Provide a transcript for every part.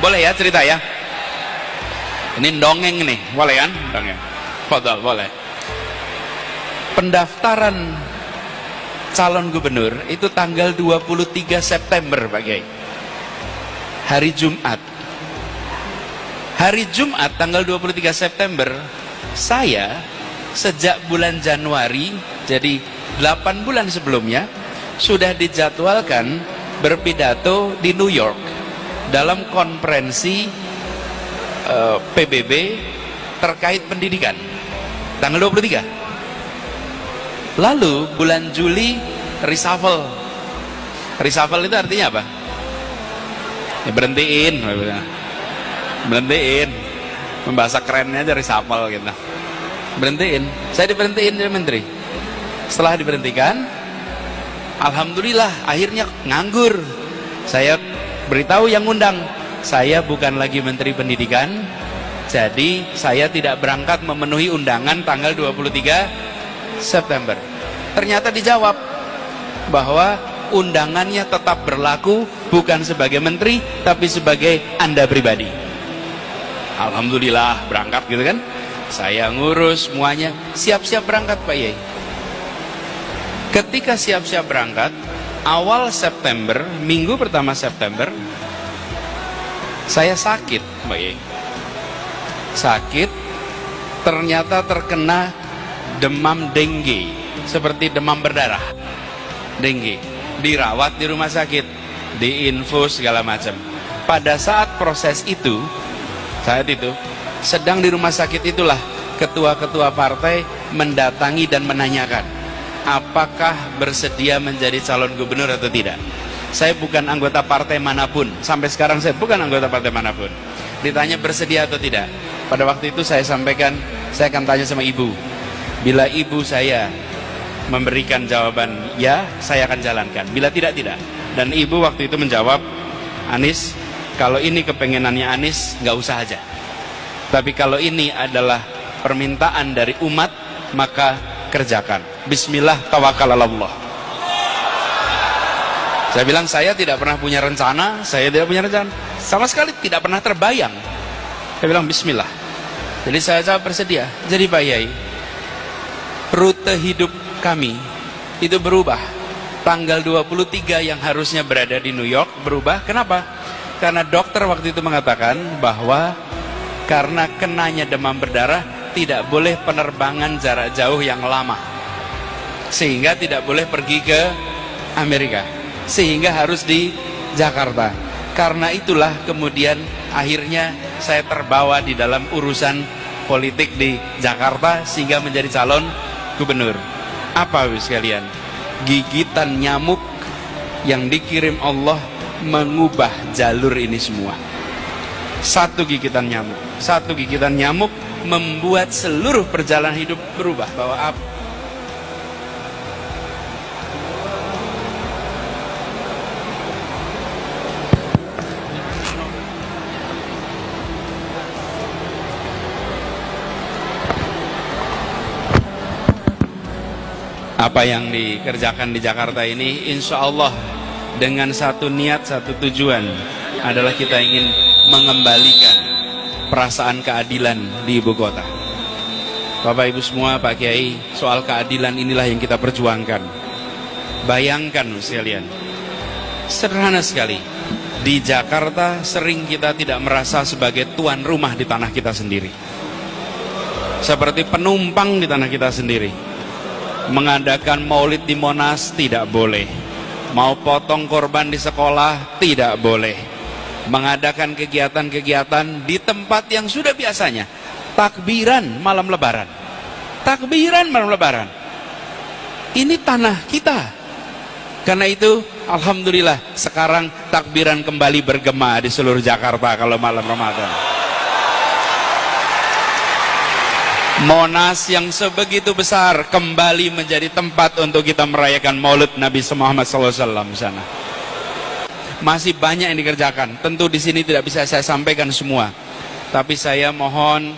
Boleh ya cerita ya? Ini dongeng nih, boleh kan? Dongeng. Fadal, boleh. Pendaftaran calon gubernur itu tanggal 23 September Pak Kiai. Hari Jumat. Hari Jumat tanggal 23 September, saya sejak bulan Januari, jadi 8 bulan sebelumnya, sudah dijadwalkan berpidato di New York dalam konferensi PBB terkait pendidikan tanggal 23. Lalu bulan Juli reshuffle. Reshuffle itu artinya apa? Ya, berhentiin, membahasa kerennya aja reshuffle gitu. Berhentiin, saya diberhentiin jadi menteri. Setelah diberhentikan, alhamdulillah akhirnya nganggur. Saya beritahu yang undang, saya bukan lagi menteri pendidikan, jadi saya tidak berangkat memenuhi undangan tanggal 23 September. Ternyata dijawab bahwa undangannya tetap berlaku, bukan sebagai menteri tapi sebagai Anda pribadi. Alhamdulillah berangkat gitu kan. Saya ngurus semuanya, siap-siap berangkat Pak Yai. Ketika siap-siap berangkat, awal September, minggu pertama September, saya sakit Mbak Yai. Sakit, ternyata terkena demam dengue, seperti demam berdarah. Dengue, dirawat di rumah sakit, diinfus segala macam. Pada saat proses itu, saat itu sedang di rumah sakit itulah ketua-ketua partai mendatangi dan menanyakan apakah bersedia menjadi calon gubernur atau tidak. Saya bukan anggota partai manapun, sampai sekarang saya bukan anggota partai manapun. Ditanya bersedia atau tidak, pada waktu itu saya sampaikan, saya akan tanya sama ibu. Bila ibu saya memberikan jawaban ya, saya akan jalankan. Bila tidak, tidak. Dan ibu waktu itu menjawab, Anies, kalau ini kepengenannya Anies, nggak usah aja. Tapi kalau ini adalah permintaan dari umat, maka kerjakan. Bismillah, tawakal Allah. Saya bilang, saya tidak pernah punya rencana, saya tidak punya rencana. Sama sekali tidak pernah terbayang. Saya bilang, bismillah. Jadi saya jawab bersedia. Jadi Pak Yai, rute hidup kami itu berubah. Tanggal 23 yang harusnya berada di New York berubah. Kenapa? Karena dokter waktu itu mengatakan bahwa karena kenanya demam berdarah, tidak boleh penerbangan jarak jauh yang lama, sehingga tidak boleh pergi ke Amerika, sehingga harus di Jakarta. Karena itulah kemudian akhirnya saya terbawa di dalam urusan politik di Jakarta sehingga menjadi calon gubernur. Apa wis kalian? Gigitan nyamuk yang dikirim Allah mengubah jalur ini semua. Satu gigitan nyamuk membuat seluruh perjalanan hidup berubah. Bahwa apa yang dikerjakan di Jakarta ini, insya Allah dengan satu niat, satu tujuan, adalah kita ingin mengembalikan perasaan keadilan di ibu kota. Bapak Ibu semua, Pak Kiai, soal keadilan inilah yang kita perjuangkan. Bayangkan sekalian, sederhana sekali, di Jakarta sering kita tidak merasa sebagai tuan rumah di tanah kita sendiri, seperti penumpang di tanah kita sendiri. Mengadakan maulid di Monas tidak boleh, mau potong korban di sekolah tidak boleh, mengadakan kegiatan-kegiatan di tempat yang sudah biasanya takbiran malam lebaran, ini tanah kita. Karena itu alhamdulillah sekarang takbiran kembali bergema di seluruh Jakarta kalau malam Ramadan. Monas yang sebegitu besar kembali menjadi tempat untuk kita merayakan Maulid Nabi Muhammad SAW di sana. Masih banyak yang dikerjakan. Tentu di sini tidak bisa saya sampaikan semua. Tapi saya mohon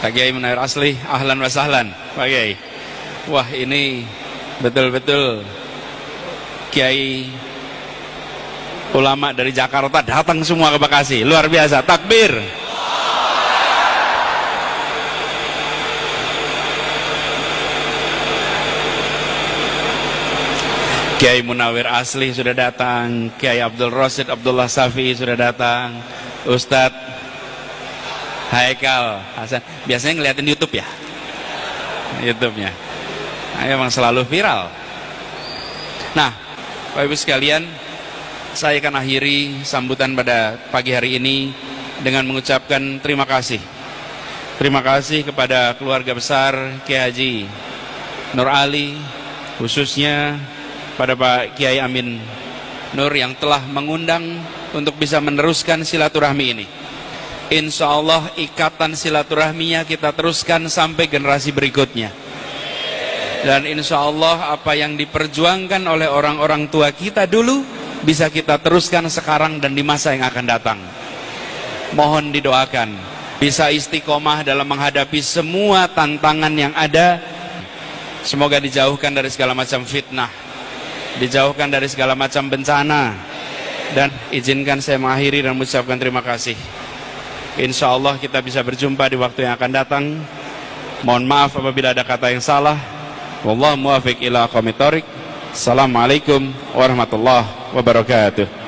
Pak Kiai Munawir Asli, ahlan wa sahlan Pak Kiai. Wah, ini betul-betul Kiai Ulama dari Jakarta datang semua ke Bekasi, luar biasa. Takbir. Kiai Munawir Asli sudah datang, Kiai Abdul Rosid Abdullah Safi sudah datang, Ustadz Haikal Hasan, biasanya ngeliatin YouTube ya, YouTube-nya, nah, emang selalu viral. Nah, Bapak Ibu sekalian, saya akan akhiri sambutan pada pagi hari ini dengan mengucapkan terima kasih. Terima kasih kepada keluarga besar Kiai Haji Nur Ali, khususnya pada Pak Kiai Amin Nur yang telah mengundang untuk bisa meneruskan silaturahmi ini. Insya Allah ikatan silaturahminya kita teruskan sampai generasi berikutnya. Dan insya Allah apa yang diperjuangkan oleh orang-orang tua kita dulu bisa kita teruskan sekarang dan di masa yang akan datang. Mohon didoakan bisa istiqomah dalam menghadapi semua tantangan yang ada. Semoga dijauhkan dari segala macam fitnah, dijauhkan dari segala macam bencana. Dan izinkan saya mengakhiri dan mengucapkan terima kasih. Insya Allah kita bisa berjumpa di waktu yang akan datang. Mohon maaf apabila ada kata yang salah. Wallahu muwaffiq ila aqwamit thoriq. Assalamualaikum warahmatullahi wabarakatuh.